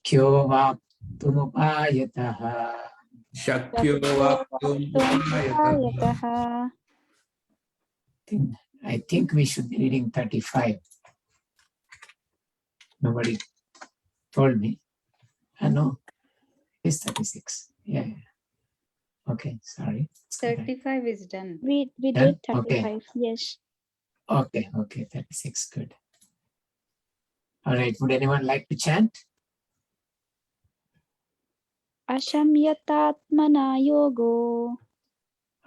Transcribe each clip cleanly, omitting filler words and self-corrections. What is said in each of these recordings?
शक्यो वाप्तुमुपायतः शक्यो वाप्तुमुपायतः। I think we should be reading 35. Nobody told me. No, it's 36. Yeah. Okay, sorry. 35 is done. We Done? did 35. Okay. Yes. Okay, 36, good. All right, would anyone like to chant? Ashamyatatmana yogo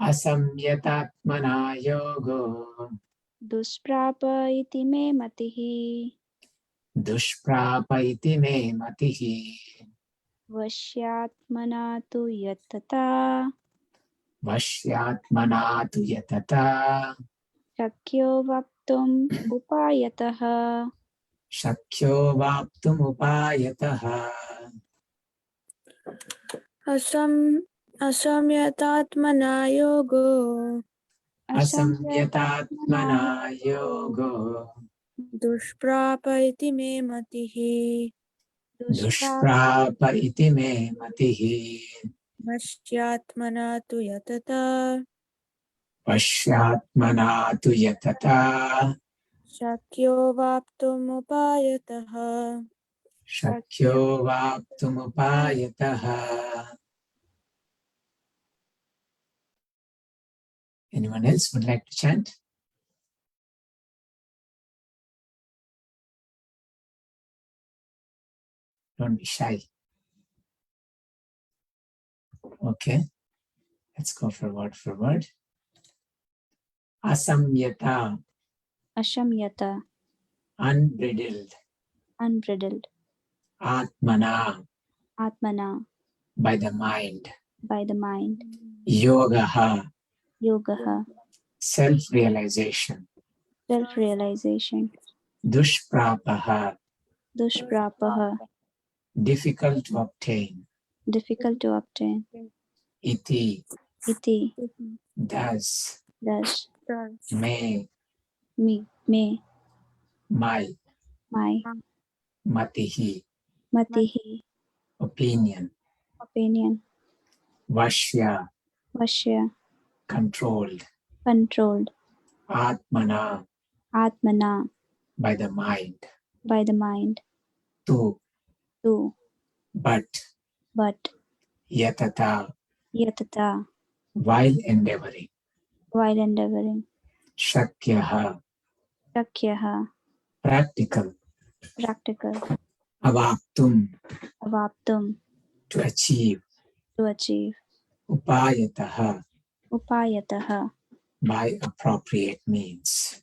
Asamyatatmana yogo dusprapa iti me matihi dushprapa iti me matihi vashyatmana tu yatata vashyatmana tu yatata shakyo vaptum upayataha. shakyo vaptum upayataha Asamyatatmana yogo asamyatatmana yogo dushprapa iti me matihi dushprapa iti me matihi vashyatmana tu yatata vashyatmana tu yatata shakyo vaptum upayataha. shakyo vaptum upayataha. Anyone else would like to chant? Don't be shy. Okay, let's go for word. Asamyata, Ashamyata, unbridled. unbridled. Atmana, Atmana, by the mind. by the mind. Yogaha, Yogaha, self-realization. self-realization. Dushprapaha, Dushprapaha, difficult to obtain. difficult to obtain. Iti, Iti, thus. May, me, my. Matihi, matihi, opinion. opinion. Vashya, Vashya, controlled. controlled. Atmana, Atmana, by the mind. by the mind. Tu, but. Yatata, while endeavoring. Shakyaha, practical. Avaptum, to achieve. Upayataha, by appropriate means.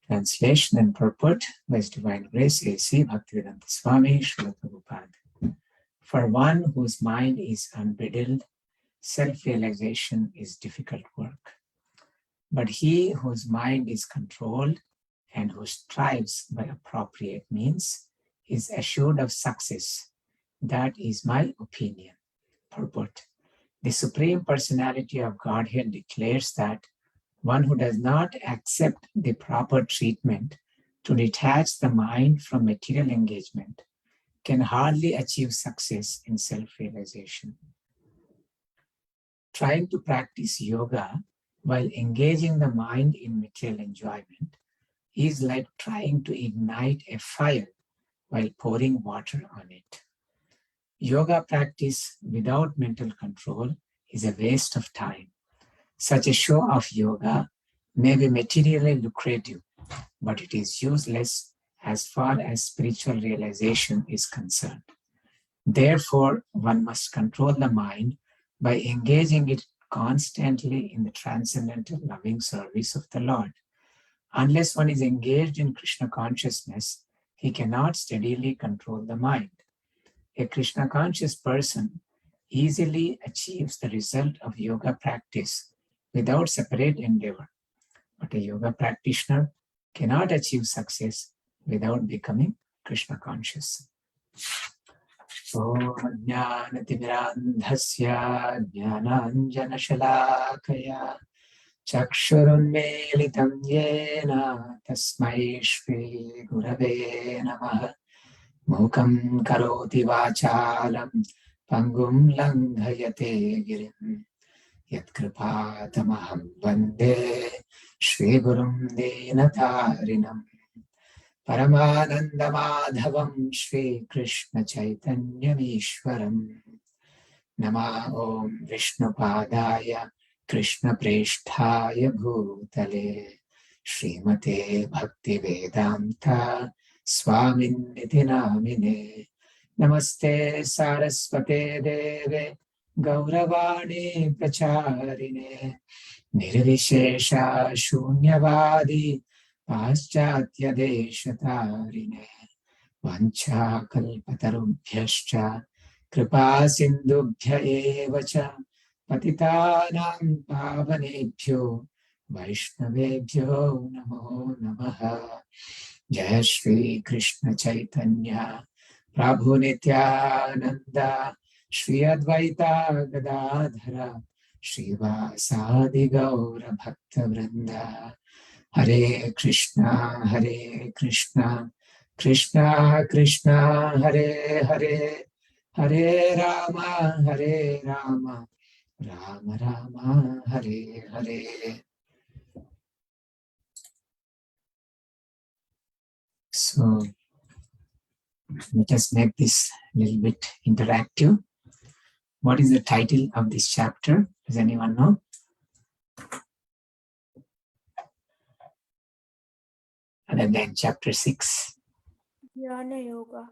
Translation and purport by His Divine Grace A.C. Bhaktivedanta Swami Srila Prabhupada. For one whose mind is unbridled, self-realization is difficult work. But he whose mind is controlled and who strives by appropriate means is assured of success. That is my opinion. Purport. The Supreme Personality of Godhead declares that one who does not accept the proper treatment to detach the mind from material engagement can hardly achieve success in self-realization. Trying to practice yoga while engaging the mind in material enjoyment is like trying to ignite a fire while pouring water on it. Yoga practice without mental control is a waste of time. Such a show of yoga may be materially lucrative, but it is useless as far as spiritual realization is concerned. Therefore, one must control the mind by engaging it constantly in the transcendental loving service of the Lord. Unless one is engaged in Krishna consciousness, he cannot steadily control the mind. A Krishna conscious person easily achieves the result of yoga practice without separate endeavor. But a yoga practitioner cannot achieve success without becoming Krishna conscious. Om Jnanatimirandhasya Jnananjanashalakaya चक्षुरुन्मीलितं येन तस्मै श्रीगुरवे नमः। मूकं करोति वाचालं पङ्गुं लङ्घयते गिरिं यत्कृपातमहं वन्दे श्रीगुरुं दीनतारिणम्। परमानन्दमाधवं श्रीकृष्णचैतन्यमीश्वरम्। नमः ॐ विष्णुपादाय कृष्णप्रेष्ठाय भूतले श्रीमते भक्तिवेदान्त स्वामिन्निति नामिने। नमस्ते सारस्वते देवे गौरवाणी प्रचारिणे निर्विशेष शून्यवादी पाश्चात्यदेशतारिणे वञ्चाकल्पतरुभ्यश्च कृपा सिन्धुभ्य एव च पतितानां पावनेभ्यो वैष्णवेभ्यो नमो नमः। जय श्री कृष्ण चैतन्य प्रभु नित्यानंद श्री अद्वैता गदाधर श्रीवासादि गौर भक्त वृंद। हरे कृष्णा कृष्णा कृष्णा हरे हरे, हरे Ram Ram Ram Hare Hare. So let us make this a little bit interactive. What is the title of this chapter? Does anyone know? Other than chapter 6. Dhyana Yoga.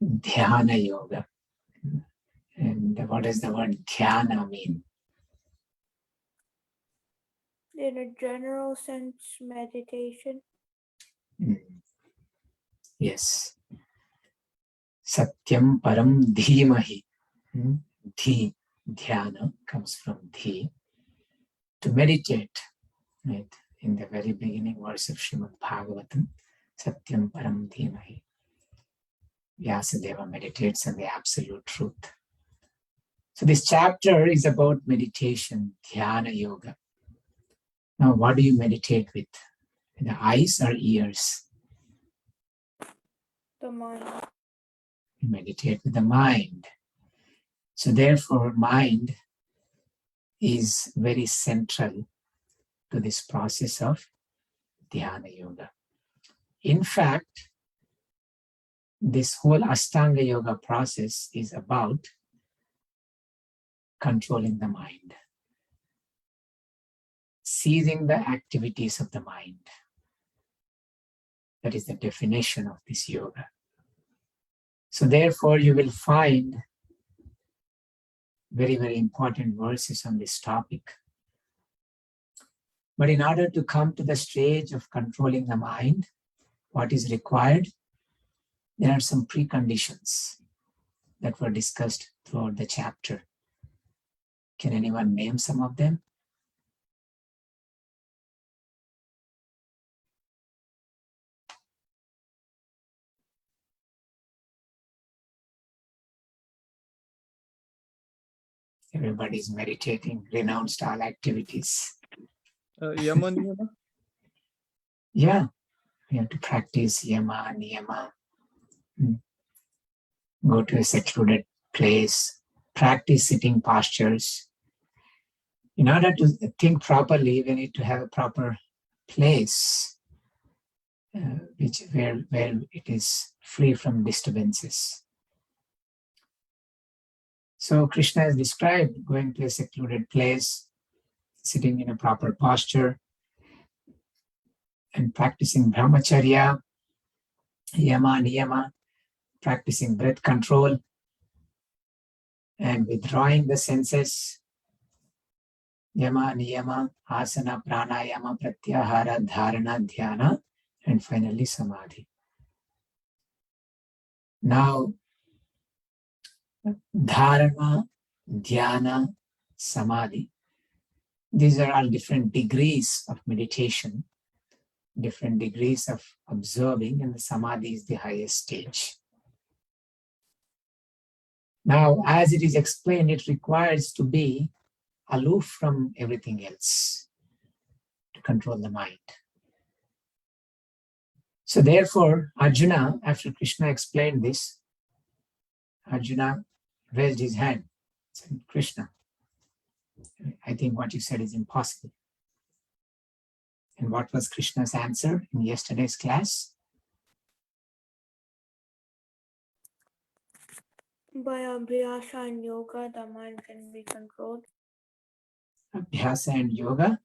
Dhyana Yoga. And what does the word dhyana mean? In a general sense, meditation. Yes. Satyam param dhimahi. Dhi, dhyana comes from dhi. To meditate, right? In the very beginning verse of Srimad Bhagavatam, Satyam param dhimahi. Vyasadeva meditates on the absolute truth. So this chapter is about meditation, dhyana yoga. Now, what do you meditate with? The eyes or ears? The mind. You meditate with the mind. So therefore, mind is very central to this process of dhyana yoga. In fact, this whole Ashtanga yoga process is about controlling the mind, seizing the activities of the mind. That is the definition of this yoga. So therefore, you will find very, very important verses on this topic. But in order to come to the stage of controlling the mind, what is required? There are some preconditions that were discussed throughout the chapter. Can anyone name some of them? Everybody is meditating, renounced all activities. Yama niyama? Yeah, we have to practice yama, niyama. Go to a secluded place, practice sitting postures. In order to think properly, we need to have a proper place where it is free from disturbances. So Krishna has described going to a secluded place, sitting in a proper posture, and practicing brahmacharya, yama, niyama, practicing breath control, and withdrawing the senses, yama, niyama, asana, pranayama, pratyahara, dharana, dhyana, and finally samadhi. Now, dharana, dhyana, samadhi, these are all different degrees of meditation, different degrees of observing, and the samadhi is the highest stage. Now, as it is explained, it requires to be aloof from everything else. to control the mind. So therefore, Arjuna, after Krishna explained this, Arjuna raised his hand, said, Krishna, I think what you said is impossible. And what was Krishna's answer in yesterday's class? By Abhyasa and yoga, the mind can be controlled. Abhyasa and yoga.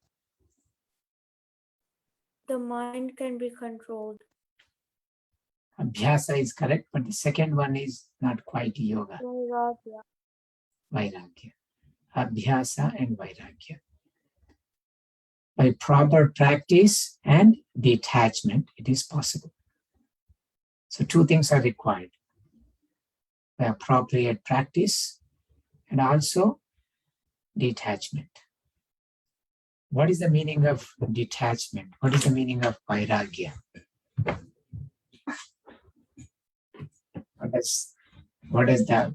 The mind can be controlled. Abhyasa is correct, but the second one is not quite yoga. Vairagya. Vairagya. Abhyasa and Vairagya. By proper practice and detachment, it is possible. So two things are required. By appropriate practice and also detachment. What is the meaning of detachment? What is the meaning of Vairagya? What does the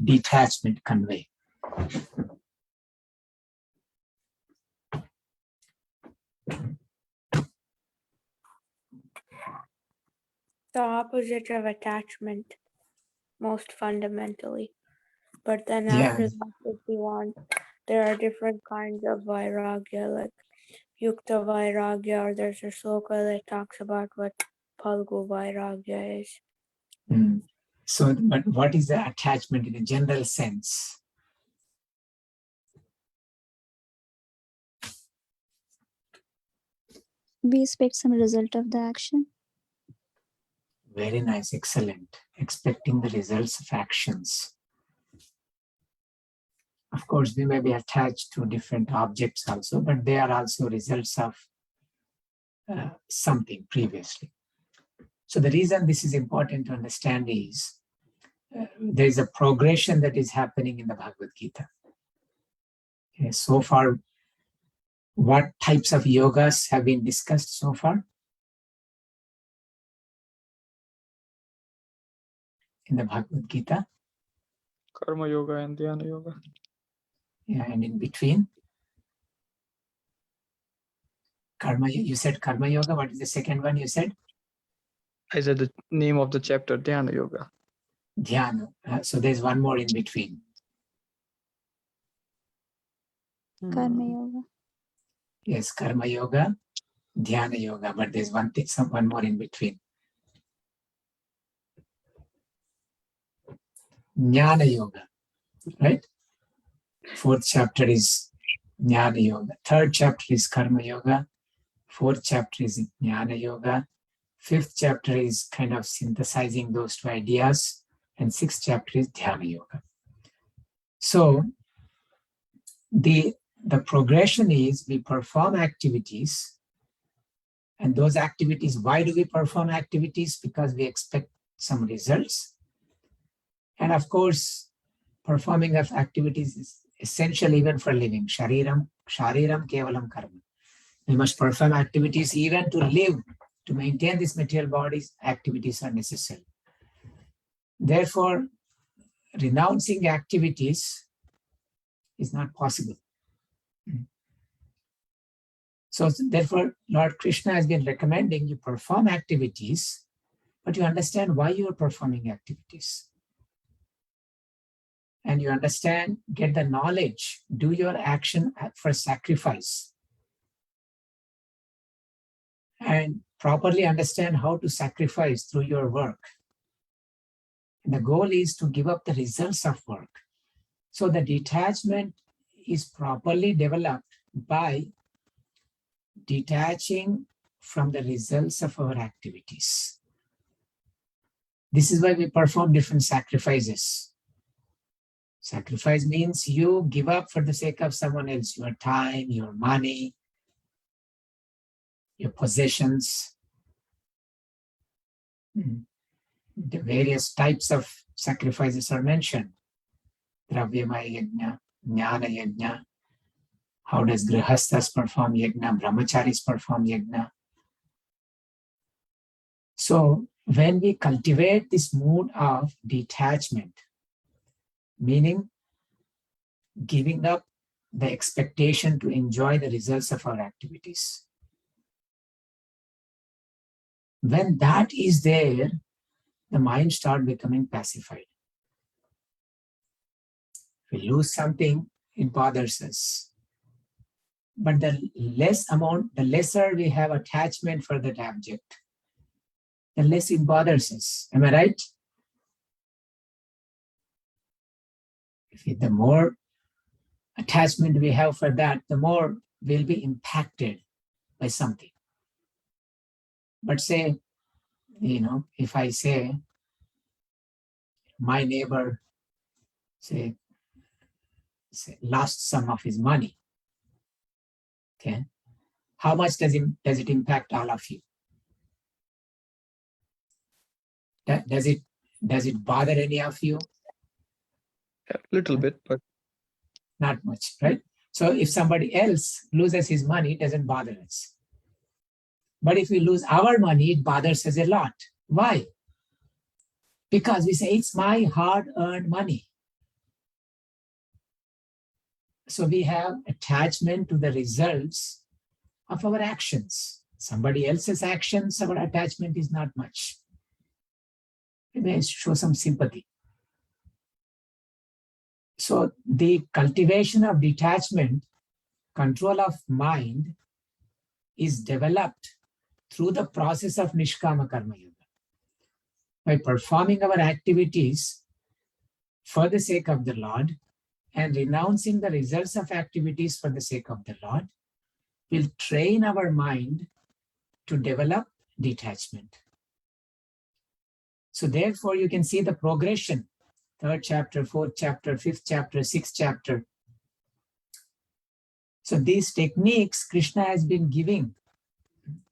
detachment convey? The opposite of attachment, most fundamentally. But then after that, if you want, there are different kinds of Vairagya, like Yukta Vairagya, or there's a sloka that talks about what Palgu Vairagya is. So, but what is the attachment in a general sense? We expect some result of the action. Very nice, excellent. Expecting the results of actions. Of course, we may be attached to different objects also, but they are also results of something previously. So the reason this is important to understand is there is a progression that is happening in the Bhagavad Gita. Okay, so far, what types of yogas have been discussed so far? In the Bhagavad Gita? Karma yoga and dhyana yoga. Yeah, and in between? Karma, you said Karma Yoga. What is the second one you said? I said the name of the chapter, dhyana yoga. Dhyana. So there's one more in between. Karma yoga. Yes, Karma Yoga, Dhyana Yoga, but there's one more in between. Jnana Yoga, right? Fourth chapter is Jnana Yoga. Third chapter is Karma Yoga. Fourth chapter is Jnana Yoga. Fifth chapter is kind of synthesizing those two ideas. And sixth chapter is Dhyana Yoga. So the progression is we perform activities, and those activities, why do we perform activities? Because we expect some results. And of course, performing of activities is essential even for living. Shariram kevalam karma. We must perform activities even to live, to maintain this material bodies, activities are necessary. Therefore, renouncing activities is not possible. So therefore, Lord Krishna has been recommending you perform activities, but you understand why you are performing activities. And you understand, get the knowledge, do your action for sacrifice. And properly understand how to sacrifice through your work. And the goal is to give up the results of work. So the detachment is properly developed by detaching from the results of our activities. This is why we perform different sacrifices. Sacrifice means you give up for the sake of someone else, your time, your money, your possessions. The various types of sacrifices are mentioned. Dravyamaya yajna, jnana yajna. How does grihasthas perform yajna? Brahmacharis perform yajna. So when we cultivate this mood of detachment, meaning giving up the expectation to enjoy the results of our activities. When that is there, the mind starts becoming pacified. If we lose something, it bothers us. But the lesser we have attachment for that object, the less it bothers us. Am I right? The more attachment we have for that, the more we'll be impacted by something. But say, if I say my neighbor, say lost some of his money, okay, how much does it impact all of you? Does it bother any of you? A little bit, but Not much, right? So if somebody else loses his money, it doesn't bother us. But if we lose our money, it bothers us a lot. Why? Because we say, it's my hard-earned money. So we have attachment to the results of our actions. Somebody else's actions, our attachment is not much. We may show some sympathy. So the cultivation of detachment, control of mind, is developed through the process of Nishkama Karma Yoga. By performing our activities for the sake of the Lord and renouncing the results of activities for the sake of the Lord, will train our mind to develop detachment. So therefore, you can see the progression. 3rd chapter, 4th chapter, 5th chapter, 6th chapter. So these techniques Krishna has been giving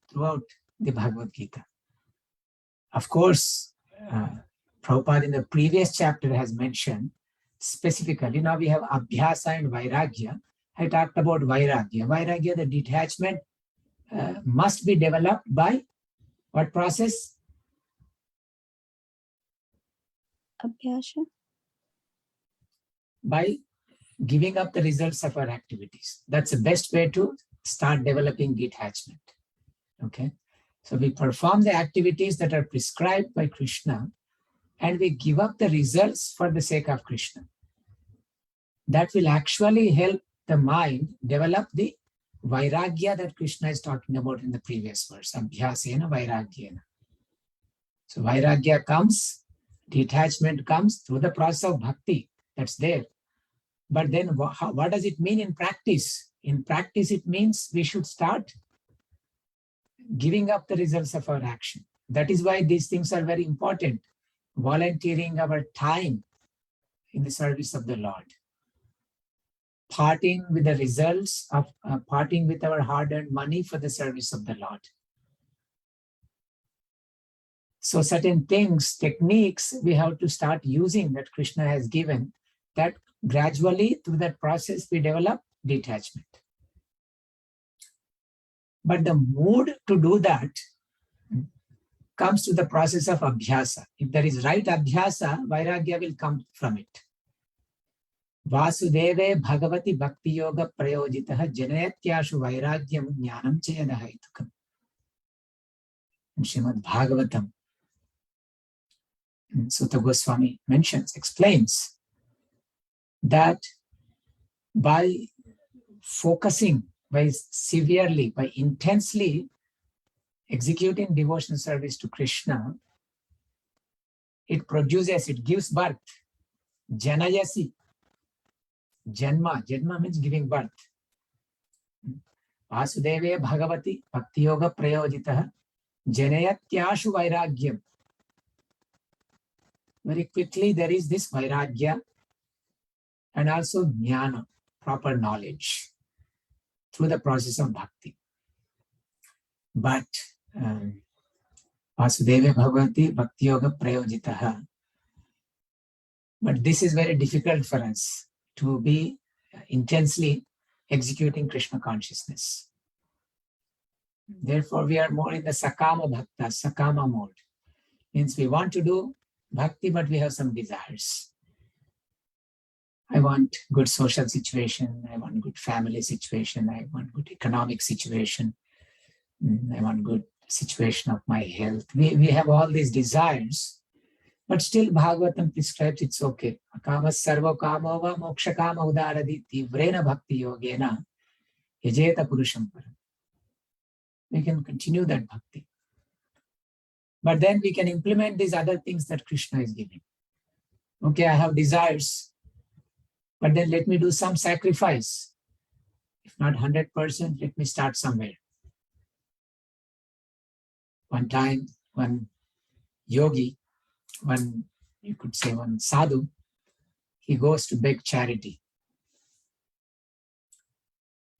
throughout the Bhagavad Gita. Of course, Prabhupada in the previous chapter has mentioned specifically, now we have Abhyasa and Vairagya. I talked about Vairagya. Vairagya, the detachment must be developed by what process? Abhyasa. By giving up the results of our activities. That's the best way to start developing detachment. Okay, so we perform the activities that are prescribed by Krishna and we give up the results for the sake of Krishna. That will actually help the mind develop the Vairagya that Krishna is talking about in the previous verse, Abhyasena Vairagyena. So Vairagya comes, detachment comes through the process of bhakti, that's there. But then what does it mean in practice? In practice, it means we should start giving up the results of our action. That is why these things are very important. Volunteering our time in the service of the Lord. Parting with the results of, parting with our hard-earned money for the service of the Lord. So certain things, techniques, we have to start using that Krishna has given, that gradually through that process we develop detachment. But the mood to do that comes to the process of abhyasa. If there is right abhyasa, vairagya will come from it. Vasudeve bhagavati bhakti yoga prayojitaha janayatyashu vairagyam jnanam chayadahaitukam. In Srimad Bhagavatam, Sutta Goswami explains that by focusing, by severely, by intensely executing devotional service to Krishna, it gives birth. Janayasi. Janma means giving birth. Vasudeve Bhagavati Bhakti Yoga Prayojitaha Janayatyashu Vairagyam. Very quickly there is this Vairagya and also Jnana, proper knowledge, through the process of bhakti. But Vasudeva Bhagavati Bhakti Yoga Prayojitaha. But this is very difficult for us to be intensely executing Krishna consciousness. Therefore, we are more in the Sakama Bhakta, Sakama mode. Means we want to do bhakti, but we have some desires. I want good social situation. I want good family situation. I want good economic situation. I want good situation of my health. We have all these desires, but still Bhagavatam prescribes it's okay. Kama sarva kama va moksha kama udaradi tivrena bhakti yogena yajeta purusham param. We can continue that bhakti. But then we can implement these other things that Krishna is giving. Okay, I have desires, but then let me do some sacrifice. If not 100%, let me start somewhere. One time, one yogi, you could say one sadhu, he goes to beg charity.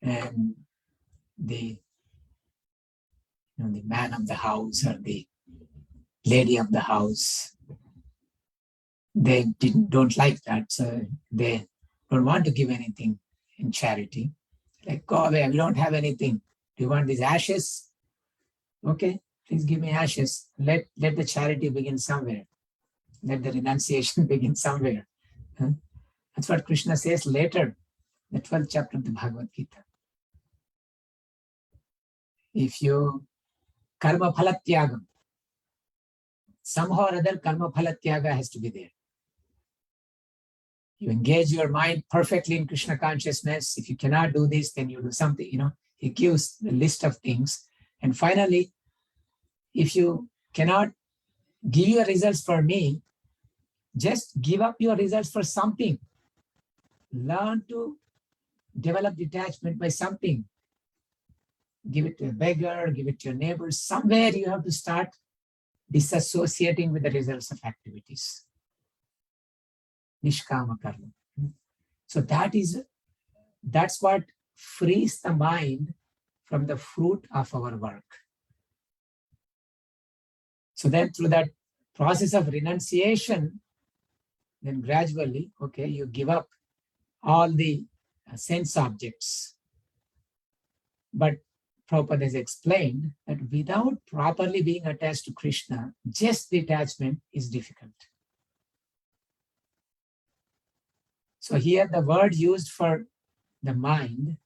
And the man of the house or the lady of the house, they don't like that. So they don't want to give anything in charity. Like, go away, we don't have anything. Do you want these ashes? Okay, please give me ashes. Let the charity begin somewhere. Let the renunciation begin somewhere. That's what Krishna says later, the 12th chapter of the Bhagavad Gita. If you karma phalatyagam, somehow or other karma phalatyaga has to be there. You engage your mind perfectly in Krishna consciousness. If you cannot do this, then you do something, he gives a list of things. And finally, if you cannot give your results for me, just give up your results for something. Learn to develop detachment by something. Give it to a beggar, give it to your neighbors. Somewhere you have to start disassociating with the results of activities. Nishkama karma. So that's what frees the mind from the fruit of our work. So then through that process of renunciation, then gradually, okay, you give up all the sense objects. But Prabhupada has explained that without properly being attached to Krishna, just detachment is difficult. So here the word used for the mind,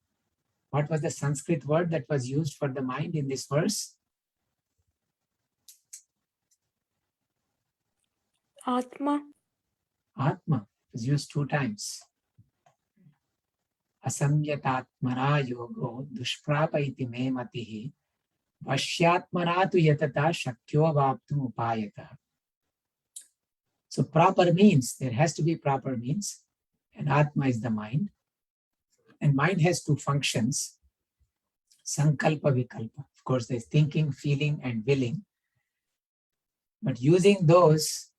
what was the Sanskrit word that was used for the mind in this verse? Atma. Atma was used 2 times. Asamyatatmana yogo dushprapa iti me matihi vashyatmana tu yatata shakyo vaptum upayata. So proper means, there has to be proper means, and Atma is the mind. And mind has 2 functions, sankalpa, vikalpa. Of course, there's thinking, feeling, and willing. But using those,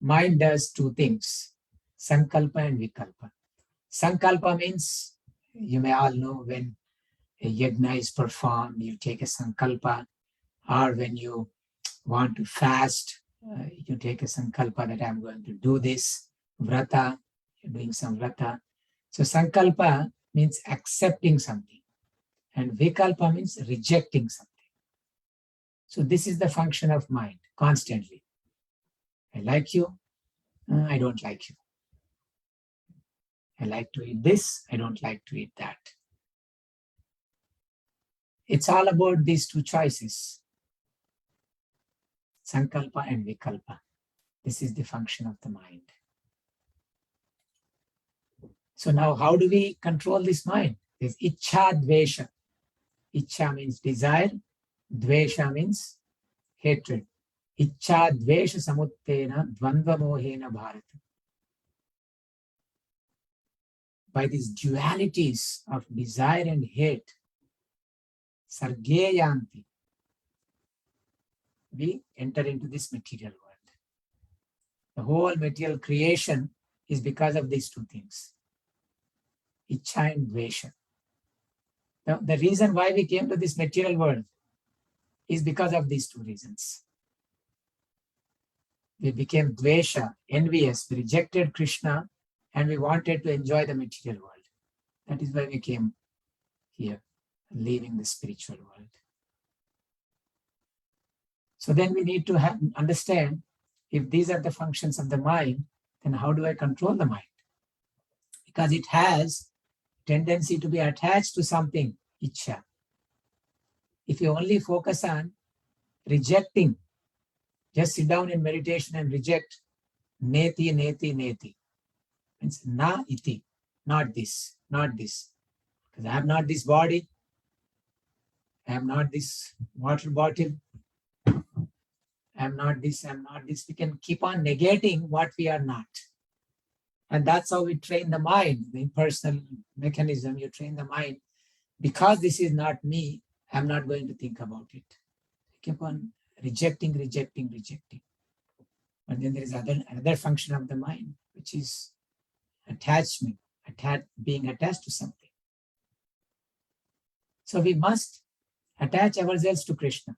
mind does 2 things, sankalpa and vikalpa. Sankalpa means, you may all know, when a yajna is performed, you take a sankalpa, or when you want to fast, you take a sankalpa that I'm going to do this. Vrata, you're doing some vrata. So sankalpa means accepting something, and vikalpa means rejecting something. So this is the function of mind, constantly. I like you, I don't like you. I like to eat this, I don't like to eat that. It's all about these 2 choices, sankalpa and vikalpa. This is the function of the mind. So now how do we control this mind? There's ichcha, dvesha. Ichcha means desire, dvesha means hatred. Ichcha, dvesha samuttena dvandva mohena bharata. By these dualities of desire and hate, sargeyanti, we enter into this material world. The whole material creation is because of these 2 things, ichcha and dvesha. Now, the reason why we came to this material world is because of these 2 reasons. We became dvesha, envious, we rejected Krishna, and we wanted to enjoy the material world. That is why we came here, leaving the spiritual world. So then we need to understand, if these are the functions of the mind, then how do I control the mind? Because it has tendency to be attached to something, ichha. If you only focus on rejecting, just sit down in meditation and reject neti, neti, neti. Means na iti, not this, not this. Because I have not this body, I am not this water bottle, I am not this, I am not this. We can keep on negating what we are not. And that's how we train the mind, the impersonal mechanism. You train the mind. Because this is not me, I'm not going to think about it. Keep on rejecting, rejecting, rejecting. But then there is another function of the mind, which is attachment, being attached to something. So we must attach ourselves to Krishna.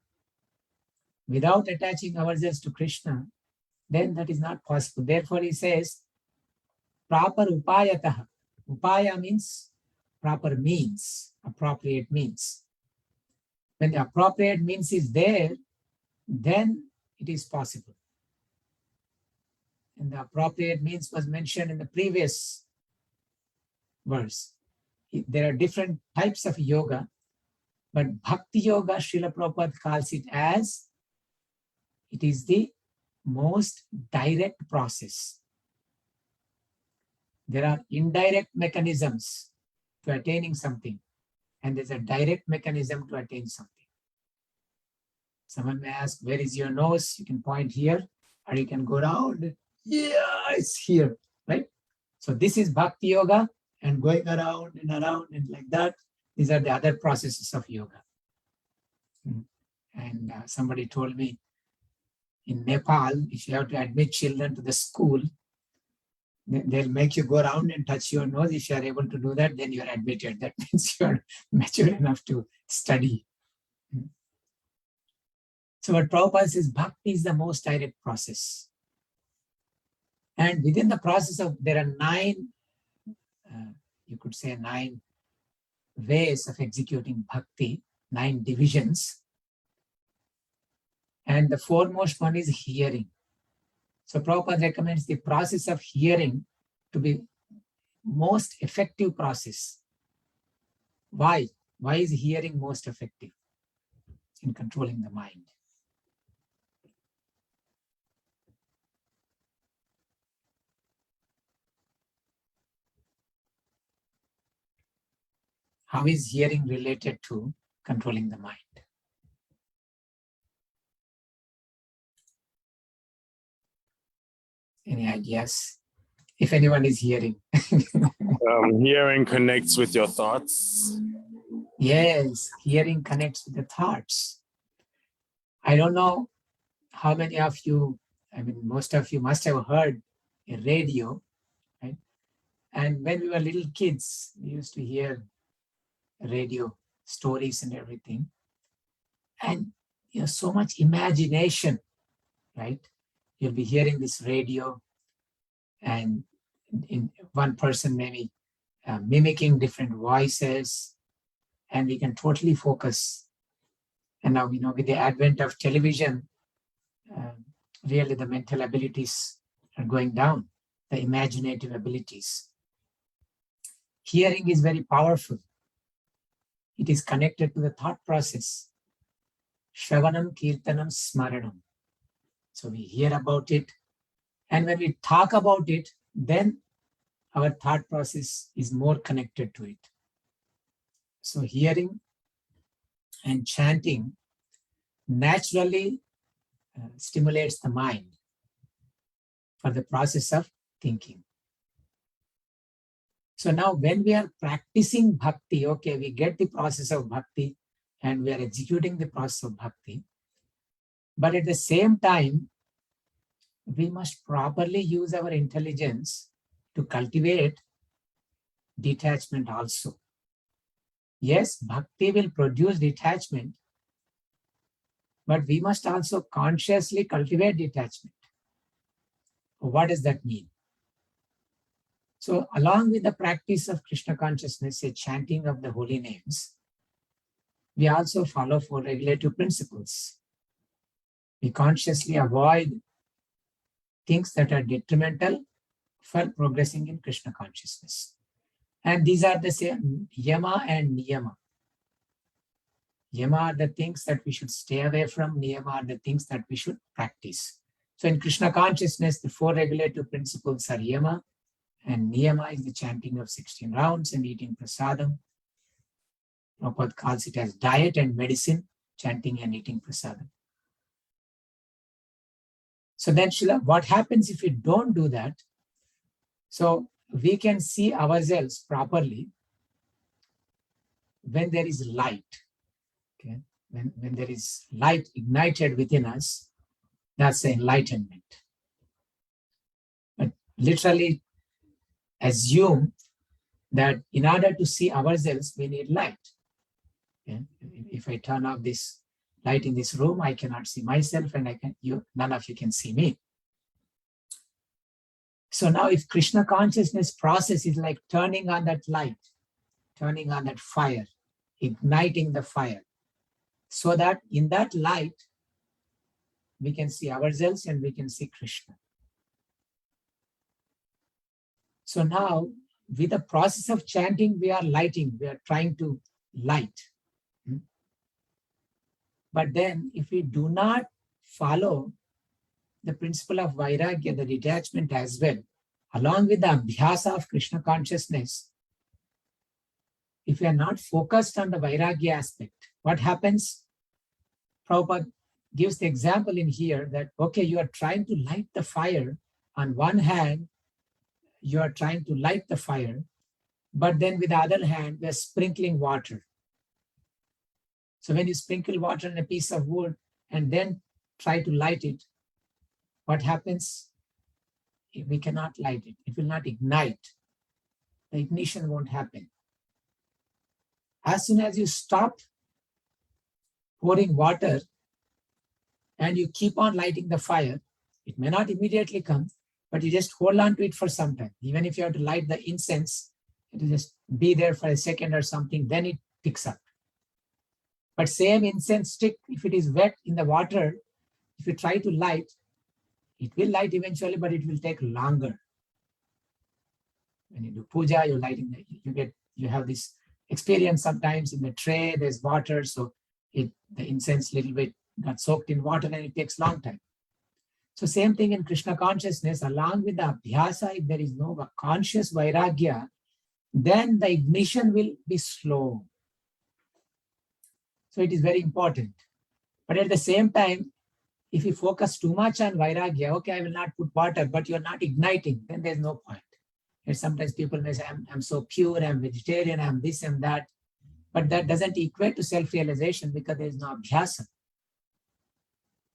Without attaching ourselves to Krishna, then that is not possible. Therefore, he says, proper upayataha. Upaya means proper means, appropriate means. When the appropriate means is there, then it is possible. And the appropriate means was mentioned in the previous verse. There are different types of yoga, but Bhakti Yoga, Srila Prabhupada calls it as, it is the most direct process. There are indirect mechanisms to attaining something, and there's a direct mechanism to attain something. Someone may ask, where is your nose? You can point here, or you can go around. Yeah, it's here, right? So this is Bhakti Yoga, and going around and like that. These are the other processes of yoga. And somebody told me, in Nepal, if you have to admit children to the school, they'll make you go around and touch your nose. If you are able to do that, then you are admitted. That means you are mature enough to study. So what Prabhupada says, Bhakti is the most direct process. And within the process of, there are 9, you could say 9 ways of executing Bhakti, 9 divisions. And the foremost one is hearing. So Prabhupada recommends the process of hearing to be most effective process. Why? Why is hearing most effective in controlling the mind? How is hearing related to controlling the mind? Any ideas? If anyone is hearing. Hearing connects with your thoughts. Yes, hearing connects with the thoughts. I don't know how many of you, I mean, most of you must have heard a radio, right? And when we were little kids, we used to hear radio stories and everything. And you know, so much imagination, right? You'll be hearing this radio, and in one person maybe mimicking different voices, and we can totally focus. And now, you know, with the advent of television, really the mental abilities are going down, the imaginative abilities. Hearing is very powerful. It is connected to the thought process. Shravanam, Kirtanam, Smaranam. So we hear about it, and when we talk about it, then our thought process is more connected to it. So hearing and chanting naturally stimulates the mind for the process of thinking. So now when we are practicing bhakti, okay, we get the process of bhakti and we are executing the process of bhakti. But at the same time, we must properly use our intelligence to cultivate detachment also. Yes, bhakti will produce detachment, but we must also consciously cultivate detachment. What does that mean? So along with the practice of Krishna consciousness, a chanting of the holy names, we also follow 4 regulative principles. We consciously avoid things that are detrimental for progressing in Krishna consciousness. And these are the same yama and niyama. Yama are the things that we should stay away from. Niyama are the things that we should practice. So in Krishna consciousness, the 4 regulative principles are yama, and niyama is the chanting of 16 rounds and eating prasadam. Prabhupada calls it as diet and medicine, chanting and eating prasadam. So then, Srila, what happens if we don't do that? So we can see ourselves properly when there is light. Okay, when there is light ignited within us, that's the enlightenment. But literally assume that in order to see ourselves, we need light. Okay? If I turn off this light in this room, I cannot see myself, and none of you can see me. So now if Krishna consciousness process is like turning on that light, turning on that fire, igniting the fire, so that in that light, we can see ourselves and we can see Krishna. So now, with the process of chanting, we are lighting, we are trying to light. But then, if we do not follow the principle of vairagya, the detachment as well, along with the abhyasa of Krishna consciousness, if we are not focused on the vairagya aspect, what happens? Prabhupada gives the example in here that, okay, you are trying to light the fire. On one hand, you are trying to light the fire, but then with the other hand, we are sprinkling water. So when you sprinkle water on a piece of wood and then try to light it, what happens? We cannot light it. It will not ignite. The ignition won't happen. As soon as you stop pouring water and you keep on lighting the fire, it may not immediately come, but you just hold on to it for some time. Even if you have to light the incense, it will just be there for a second or something, then it picks up. But same incense stick, if it is wet in the water, if you try to light, it will light eventually, but it will take longer. When you do puja, you're lighting, you have this experience sometimes in the tray, there's water, so the incense little bit got soaked in water and it takes long time. So same thing in Krishna consciousness, along with the abhyasa, if there is no conscious vairagya, then the ignition will be slow. So it is very important. But at the same time, if you focus too much on vairagya, okay, I will not put water, but you're not igniting, then there's no point. And sometimes people may say, I'm so pure, I'm vegetarian, I'm this and that. But that doesn't equate to self-realization because there is no abhyasa.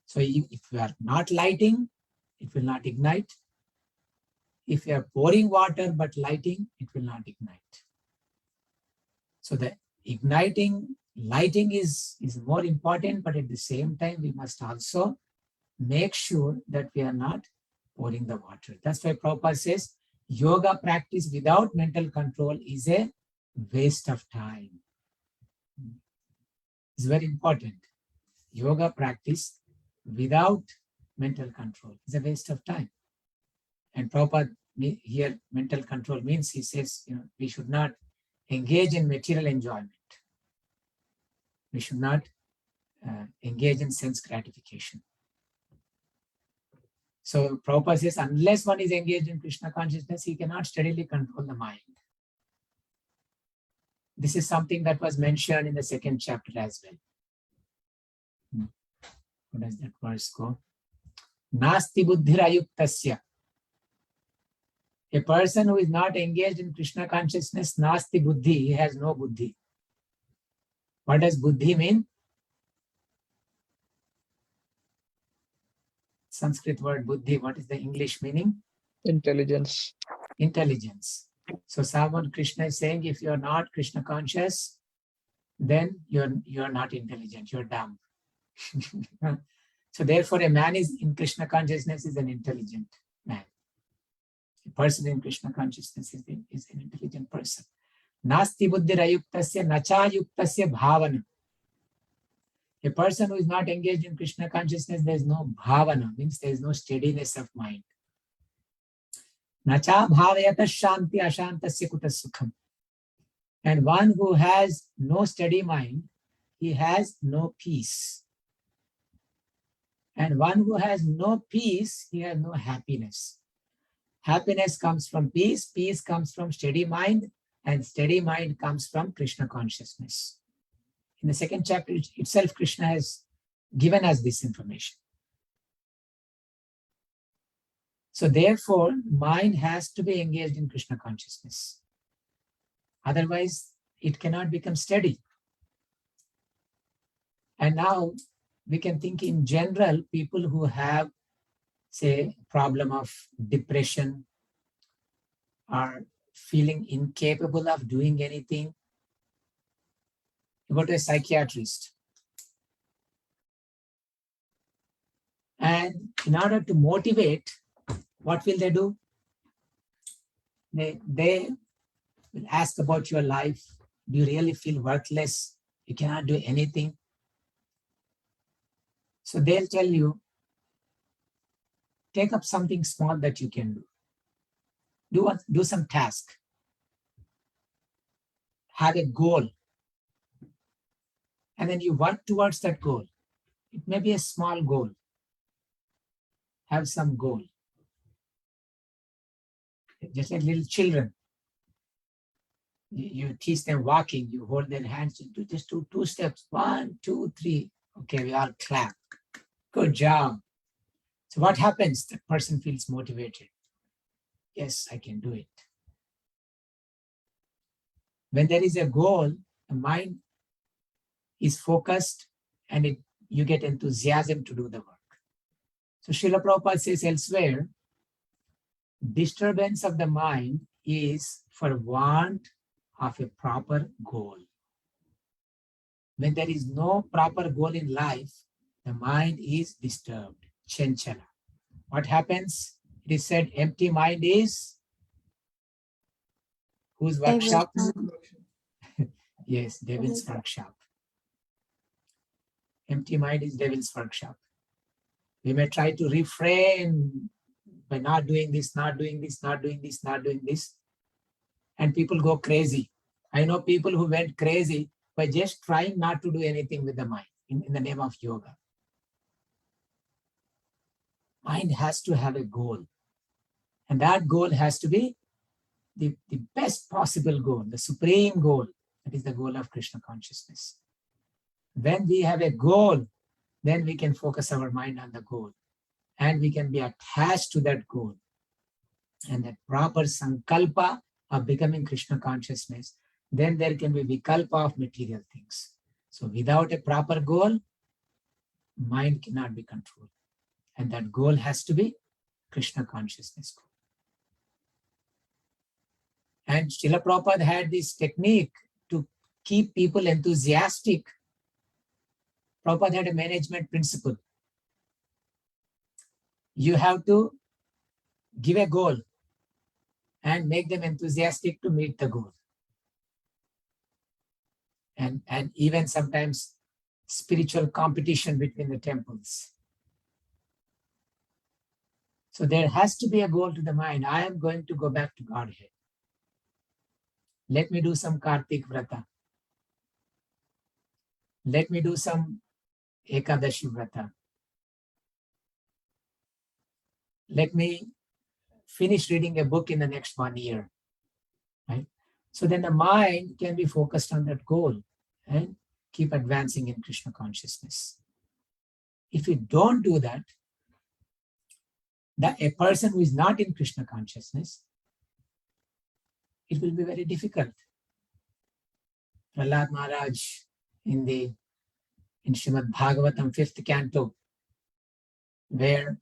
So if you are not lighting, it will not ignite. If you are pouring water but lighting, it will not ignite. So the lighting is more important, but at the same time, we must also make sure that we are not pouring the water. That's why Prabhupada says, yoga practice without mental control is a waste of time. It's very important. Yoga practice without mental control is a waste of time. And Prabhupada here, mental control means, he says, we should not engage in material enjoyment. We should not engage in sense gratification. So Prabhupada says, unless one is engaged in Krishna consciousness, he cannot steadily control the mind. This is something that was mentioned in the 2nd chapter as well. What does that verse go? Nasti buddhirayuktasya. A person who is not engaged in Krishna consciousness, nasti buddhi, he has no buddhi. What does buddhi mean? Sanskrit word buddhi, what is the English meaning? Intelligence. Intelligence. So someone, Krishna is saying, if you are not Krishna conscious, then you're not intelligent, you're dumb. So therefore a man is in Krishna consciousness is an intelligent man. A person in Krishna consciousness is an intelligent person. Nasti buddhirayuktasya nachayuktasya bhavana. A person who is not engaged in Krishna consciousness, there is no bhavana, means there is no steadiness of mind. Nacha bhavayata shanti ashantasya kuta sukham. And one who has no steady mind, he has no peace. And one who has no peace, he has no happiness. Happiness comes from peace, peace comes from steady mind, and steady mind comes from Krishna consciousness. In the second chapter itself, Krishna has given us this information. So therefore, mind has to be engaged in Krishna consciousness. Otherwise, it cannot become steady. And now we can think in general, people who have, say, problem of depression, are feeling incapable of doing anything. You go to a psychiatrist. And in order to motivate, what will they do? They will ask about your life. Do you really feel worthless? You cannot do anything. So they'll tell you, take up something small that you can do. Do some task. Have a goal. And then you work towards that goal. It may be a small goal. Have some goal. Just like little children. You teach them walking, you hold their hands, you do just two steps. 1, 2, 3. Okay, we all clap. Good job. So what happens? The person feels motivated. Yes, I can do it. When there is a goal, the mind is focused and you get enthusiasm to do the work. So Srila Prabhupada says elsewhere, disturbance of the mind is for want of a proper goal. When there is no proper goal in life, the mind is disturbed, chanchala. What happens? It is said empty mind is whose workshop? Yes, devil's workshop. Empty mind is devil's workshop. We may try to refrain by not doing this, not doing this, not doing this, not doing this. And people go crazy. I know people who went crazy by just trying not to do anything with the mind in the name of yoga. Mind has to have a goal. And that goal has to be the best possible goal, the supreme goal. That is the goal of Krishna consciousness. When we have a goal, then we can focus our mind on the goal. And we can be attached to that goal. And that proper sankalpa of becoming Krishna consciousness, then there can be vikalpa of material things. So without a proper goal, mind cannot be controlled. And that goal has to be Krishna consciousness goal. And Srila Prabhupada had this technique to keep people enthusiastic. Prabhupada had a management principle. You have to give a goal and make them enthusiastic to meet the goal. And even sometimes spiritual competition between the temples. So there has to be a goal to the mind. I am going to go back to Godhead. Let me do some Kartik Vrata. Let me do some Ekadashi Vrata. Let me finish reading a book in the next 1 year. Right? So then the mind can be focused on that goal and keep advancing in Krishna consciousness. If you don't do that, a person who is not in Krishna consciousness, it will be very difficult. Prahlad Maharaj in Srimad Bhagavatam 5th canto, where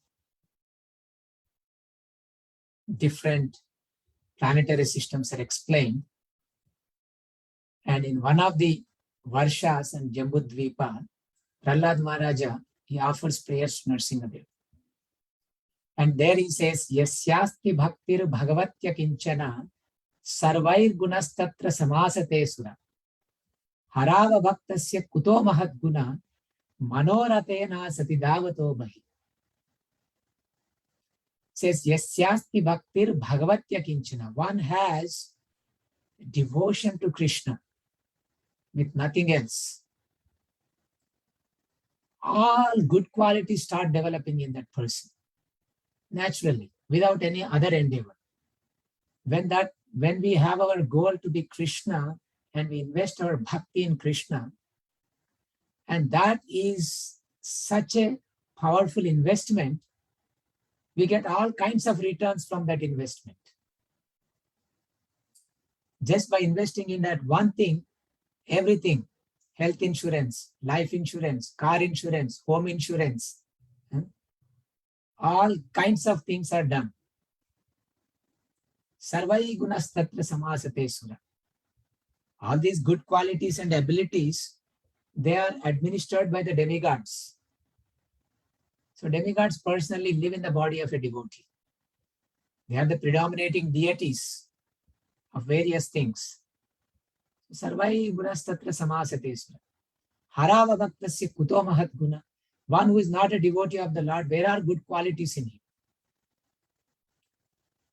different planetary systems are explained. And in one of the Varshas and Jambudvipa, Prahlad Maharaja, he offers prayers to Nrsimhadev. And there he says, Yasyasti bhaktir bhagavatya kinchana sarvair gunastatra samasate sura harava bhaktasya kuto mahat guna manoratena satidavato bahi. says, Yasyasti bhaktir bhagavatya kinchana. One has devotion to Krishna with nothing else. All good qualities start developing in that person naturally, without any other endeavor. When we have our goal to be Krishna and we invest our bhakti in Krishna, and that is such a powerful investment, we get all kinds of returns from that investment. Just by investing in that one thing, everything, health insurance, life insurance, car insurance, home insurance, all kinds of things are done. Sarvai gunas tatra samasate sura. All these good qualities and abilities, they are administered by the demigods. So demigods personally live in the body of a devotee. They are the predominating deities of various things. Sarvai gunas tatra samasate sura. Harava bhaktasya kuto mahat guna. One who is not a devotee of the Lord, where are good qualities in him?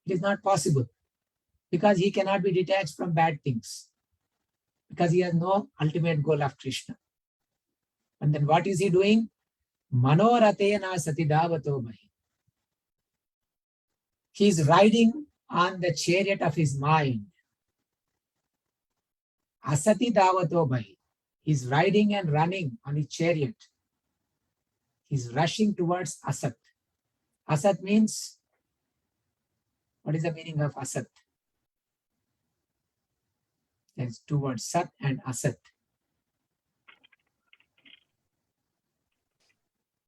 It is not possible, because he cannot be detached from bad things, because he has no ultimate goal of Krishna. And then what is he doing? Manoratena satidavato bhahi. He is riding on the chariot of his mind. Asati davato bhahi. He is riding and running on his chariot. He is rushing towards Asat. Asat means, what is the meaning of Asat? There's two words, Sat and Asat.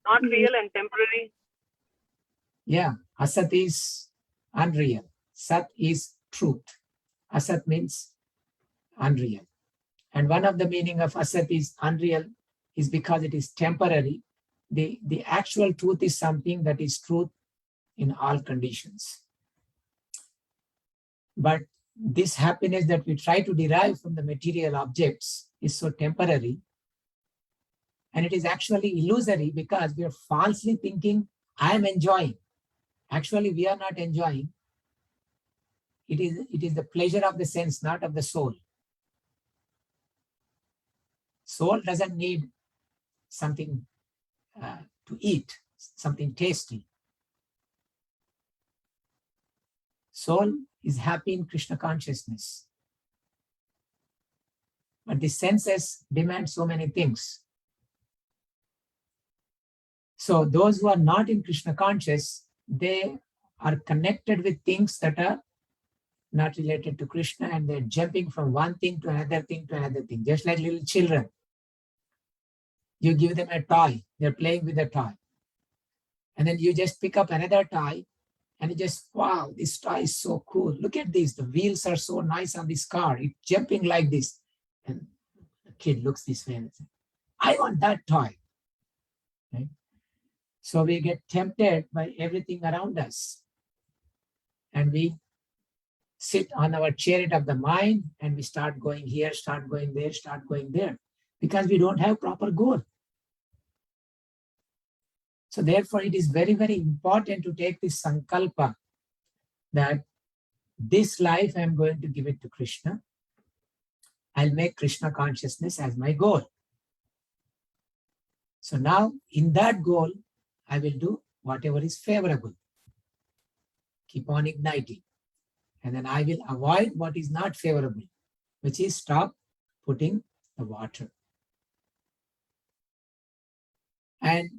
Not real and temporary. Yeah, Asat is unreal. Sat is truth. Asat means unreal. And one of the meaning of Asat is unreal is because it is temporary. The actual truth is something that is truth in all conditions. But this happiness that we try to derive from the material objects is so temporary, and it is actually illusory, because we are falsely thinking, I am enjoying. Actually, we are not enjoying. It is the pleasure of the sense, not of the soul. Soul doesn't need something to eat, something tasty. Soul is happy in Krishna consciousness. But the senses demand so many things. So those who are not in Krishna conscious, they are connected with things that are not related to Krishna, and they're jumping from one thing to another thing to another thing, just like little children. You give them a toy, they're playing with the toy. And then you just pick up another toy and you just, wow, this toy is so cool. Look at this, the wheels are so nice on this car. It's jumping like this. And the kid looks this way and says, I want that toy. Right? So we get tempted by everything around us. And we sit on our chariot of the mind and we start going here, start going there, start going there, because we don't have proper goal. So therefore, it is very, very important to take this sankalpa that this life I am going to give it to Krishna. I'll make Krishna consciousness as my goal. So now in that goal, I will do whatever is favorable. Keep on igniting. And then I will avoid what is not favorable, which is stop putting the water. And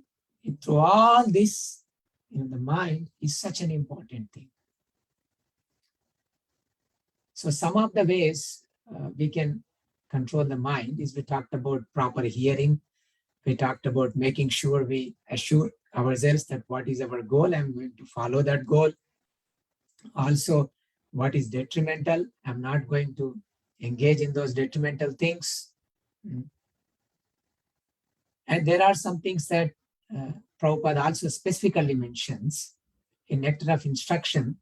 through all this, the mind is such an important thing. So some of the ways we can control the mind is, we talked about proper hearing. We talked about making sure we assure ourselves that what is our goal, I'm going to follow that goal. Also, what is detrimental, I'm not going to engage in those detrimental things. And there are some things that Prabhupada also specifically mentions in Nectar of Instruction,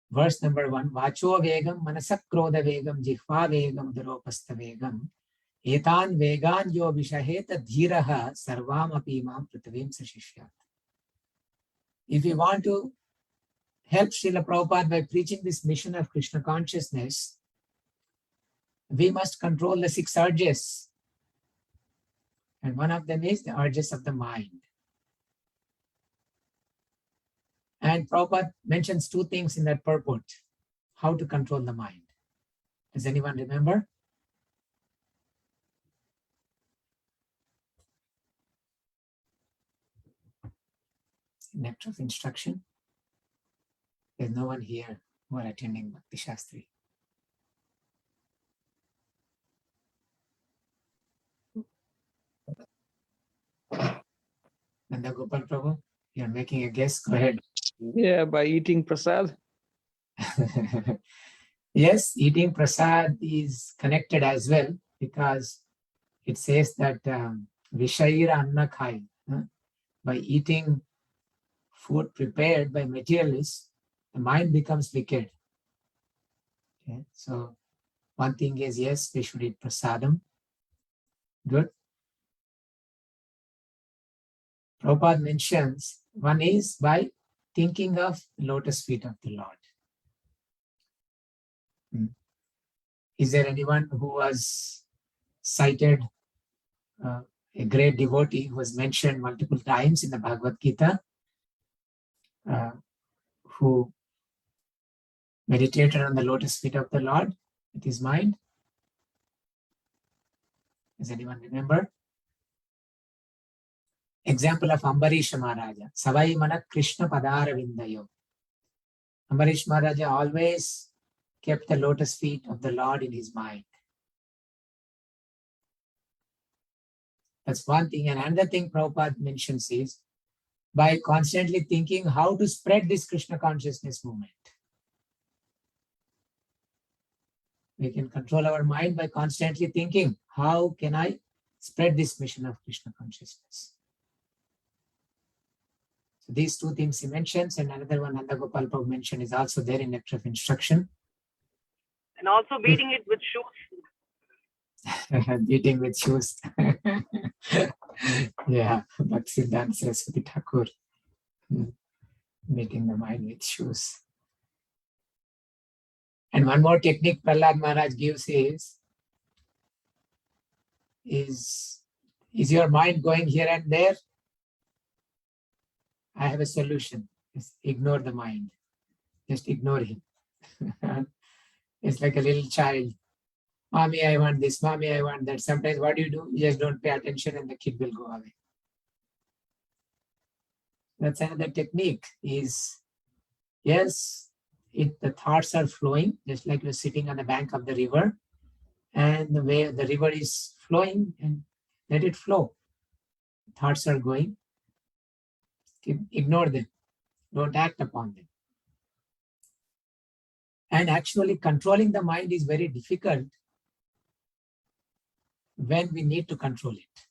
verse number 1, Vacho vegam manasak krodha vegam jihva vegam daropastha vegam etan vegan yo vishaheta dhiraha sarvam api mam prithavim sashishyat. If we want to help Srila Prabhupada by preaching this mission of Krishna consciousness, we must control the 6 urges. And one of them is the urges of the mind. And Prabhupada mentions 2 things in that purport, how to control the mind. Does anyone remember? Nectar of instruction. There's no one here who are attending Bhakti Shastri. Nanda Gopal Prabhu, you're making a guess. Go ahead. Yeah, by eating prasad. Yes, eating prasad is connected as well, because it says that Vishaira Anna Khai, by eating food prepared by materialists, the mind becomes wicked. Okay, so one thing is, yes, we should eat prasadam. Good. Prabhupada mentions one is by thinking of lotus feet of the Lord. Is there anyone who was cited, a great devotee who was mentioned multiple times in the Bhagavad Gita, who meditated on the lotus feet of the Lord with his mind? Does anyone remember? Example of Ambarisha Maharaja. Savai Mana Krishna Padara Vindayo. Ambarish Maharaja always kept the lotus feet of the Lord in his mind. That's one thing. And another thing Prabhupada mentions is by constantly thinking how to spread this Krishna consciousness movement. We can control our mind by constantly thinking, how can I spread this mission of Krishna consciousness? So these 2 things he mentions, and another one Nanda Gopal Prabhu mentioned is also there in Nectar of Instruction. And also beating it with shoes. Beating with shoes. Yeah, Bhaktisiddhanta Saraswati Thakur. Beating the mind with shoes. And one more technique Prahlad Maharaj gives is your mind going here and there? I have a solution. Just ignore the mind. Just ignore him. It's like a little child. Mommy, I want this. Mommy, I want that. Sometimes what do? You just don't pay attention and the kid will go away. That's another technique is, yes, the thoughts are flowing, just like you're sitting on the bank of the river, and the way the river is flowing, and let it flow. Thoughts are going. Ignore them. Don't act upon them. And actually controlling the mind is very difficult when we need to control it.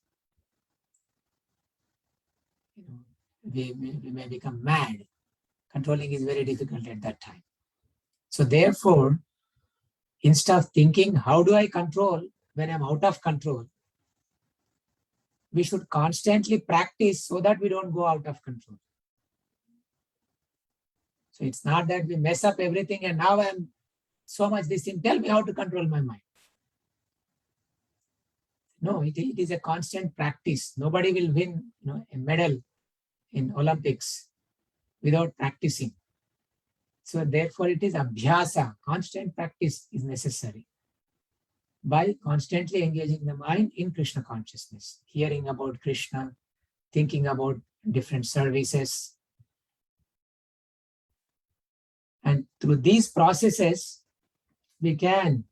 We may become mad. Controlling is very difficult at that time. So therefore, instead of thinking, how do I control when I'm out of control? We should constantly practice so that we don't go out of control. So it's not that we mess up everything and now I'm so much this thing. Tell me how to control my mind. No, it is a constant practice. Nobody will win a medal in Olympics without practicing. So therefore it is abhyasa. Constant practice is necessary. By constantly engaging the mind in Krishna consciousness, hearing about Krishna, thinking about different services. And through these processes, we can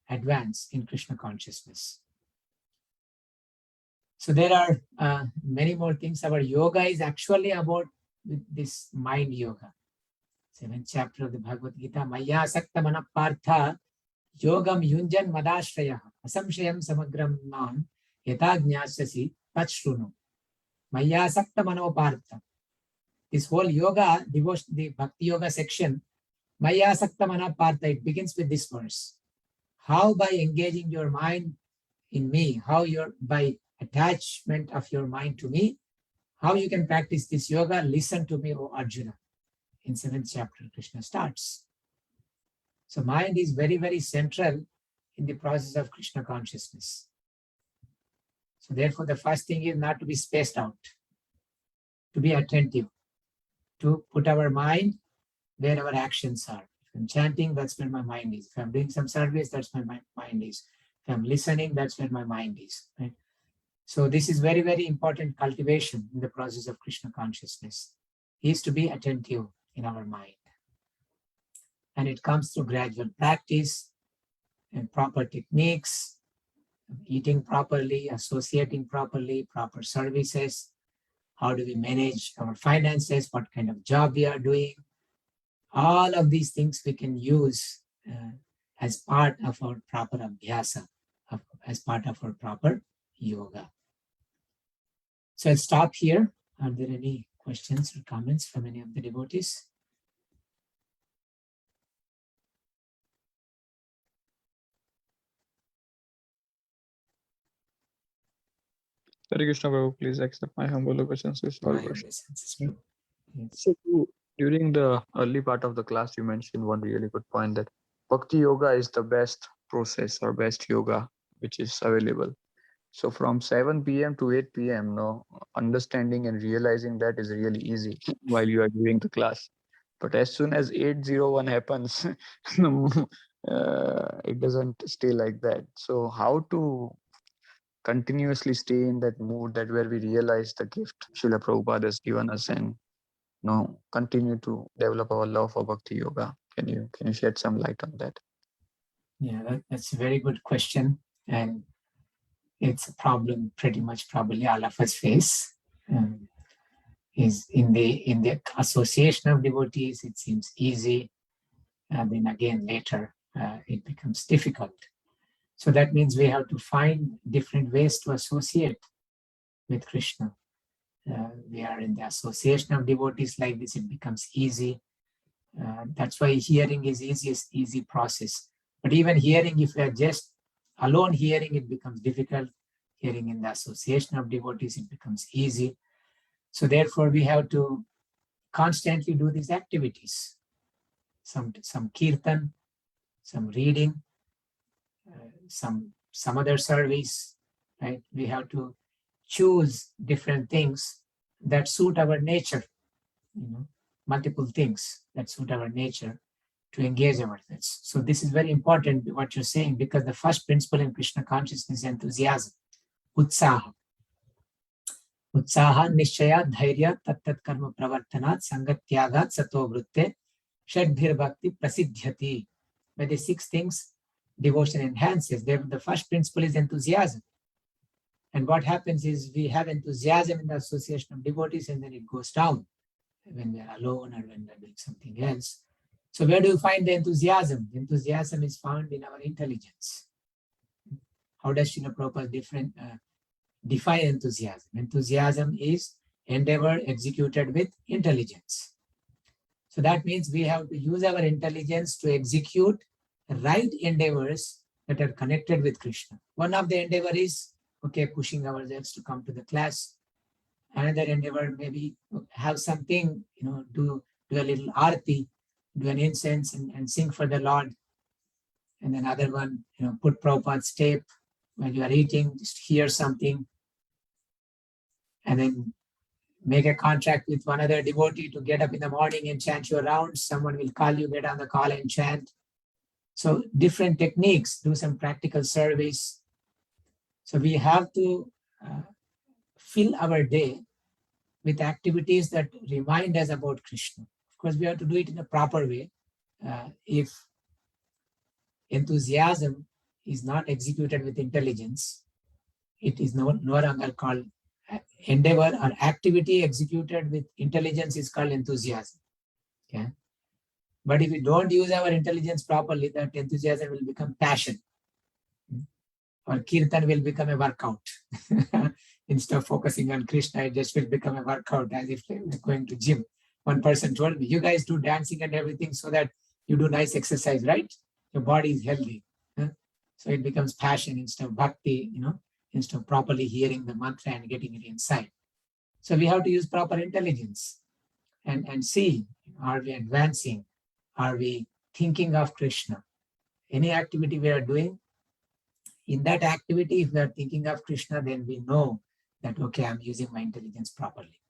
advance in Krishna consciousness. So there are many more things. Our yoga is actually about this mind yoga. 7th chapter of the Bhagavad Gita, Maya Sakta Manapartha Yogam Yunjan Madashraya Asamshayam Samagram Nam Yata Jnasasi Tachrunu. Maya Sakta Manopartha. This whole yoga, the Bhakti Yoga section, Maya Sakta Manapartha, it begins with this verse. How by engaging your mind in me, by attachment of your mind to me, how you can practice this yoga, listen to me, O Arjuna. in 7th chapter, Krishna starts. So mind is very, very central in the process of Krishna consciousness. So therefore, the first thing is not to be spaced out, to be attentive, to put our mind where our actions are. If I'm chanting, that's where my mind is. If I'm doing some service, that's where my mind is. If I'm listening, that's where my mind is. Right? So this is very, very important cultivation in the process of Krishna consciousness, is to be attentive in our mind. And it comes through gradual practice and proper techniques, eating properly, associating properly, proper services. How do we manage our finances? What kind of job we are doing? All of these things we can use as part of our proper abhyasa, as part of our proper yoga. So I'll stop here. Are there any questions or comments from any of the devotees? Hare Krishna Prabhu, please accept my humble obeisances. All My worship. obeisances, Prabhu. Yes. So during the early part of the class, you mentioned one really good point that Bhakti Yoga is the best process or best yoga which is available. So from 7 p.m. to 8 p.m., no, understanding and realizing that is really easy while you are doing the class. But as soon as 801 happens, it doesn't stay like that. So how to continuously stay in that mood that where we realize the gift Srila Prabhupada has given us and continue to develop our love for Bhakti Yoga? Can you shed some light on that? Yeah, that's a very good question. And it's a problem pretty much probably all of us face. Is in the association of devotees, it seems easy. And then again, later, it becomes difficult. So that means we have to find different ways to associate with Krishna. We are in the association of devotees like this, it becomes easy. That's why hearing is easy process. But even hearing, if we are just alone hearing, it becomes difficult. Hearing in the association of devotees, it becomes easy. So therefore, we have to constantly do these activities. Some kirtan, some reading, some other service, right? We have to choose different things that suit our nature, multiple things that suit our nature to engage ourselves. So this is very important what you're saying, because the first principle in Krishna consciousness is enthusiasm, utsaha. Utsaha nishchaya dhairya tat karma pravartanat sangatyagat sato vritte shadbhir bhakti prasidhyati. By the 6 things devotion enhances. The first principle is enthusiasm. And what happens is we have enthusiasm in the association of devotees, and then it goes down when we are alone or when we are doing something else. So where do you find the enthusiasm? The enthusiasm is found in our intelligence. How does Srila Prabhupada define enthusiasm? Enthusiasm is endeavor executed with intelligence. So that means we have to use our intelligence to execute right endeavors that are connected with Krishna. One of the endeavor is, pushing ourselves to come to the class. Another endeavor, maybe have something, do a little arati, do an incense and sing for the Lord. And then other one, put Prabhupada's tape when you are eating, just hear something. And then make a contract with one other devotee to get up in the morning and chant your rounds. Someone will call you, get on the call and chant. So different techniques, do some practical service. So we have to fill our day with activities that remind us about Krishna. Of course, we have to do it in a proper way. If enthusiasm is not executed with intelligence, it is no longer called endeavor, or activity executed with intelligence is called enthusiasm. Okay? But if we don't use our intelligence properly, that enthusiasm will become passion. Or kirtan will become a workout. Instead of focusing on Krishna, it just will become a workout, as if we're going to gym. One person told me, you guys do dancing and everything so that you do nice exercise, right? Your body is healthy. So it becomes passion instead of bhakti, instead of properly hearing the mantra and getting it inside. So we have to use proper intelligence and see Are we advancing? Are we thinking of Krishna? Any activity we are doing, in that activity, if we are thinking of Krishna, then we know that, okay, I'm using my intelligence properly.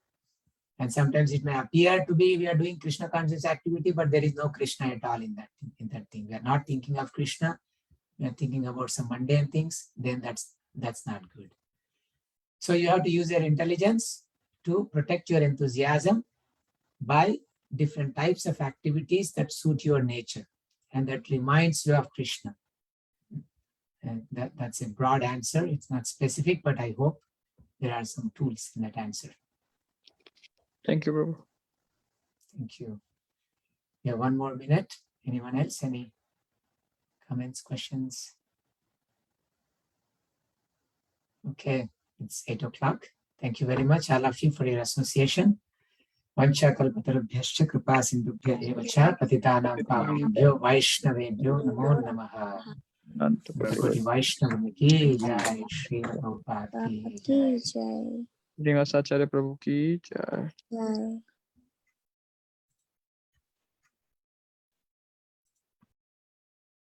And sometimes it may appear to be we are doing Krishna conscious activity, but there is no Krishna at all in that thing. We are not thinking of Krishna. We are thinking about some mundane things. Then that's not good. So you have to use your intelligence to protect your enthusiasm by different types of activities that suit your nature and that reminds you of Krishna. And that's a broad answer. It's not specific, but I hope there are some tools in that answer. Thank you, Prabhu. Thank you. We have 1 more minute. Anyone else? Any comments, questions? Okay, it's 8 o'clock. Thank you very much, all of you, for your association. Vancha kalpatarubhyascha kripa sindhubhya eva cha patitanam pavanebhyo vaishnavebhyo namo namaha. Koti Vaishnava ki jai, Srila Prabhupada ki Ki jai. jai. Srinivasacharya Prabhu ki jai. Jai.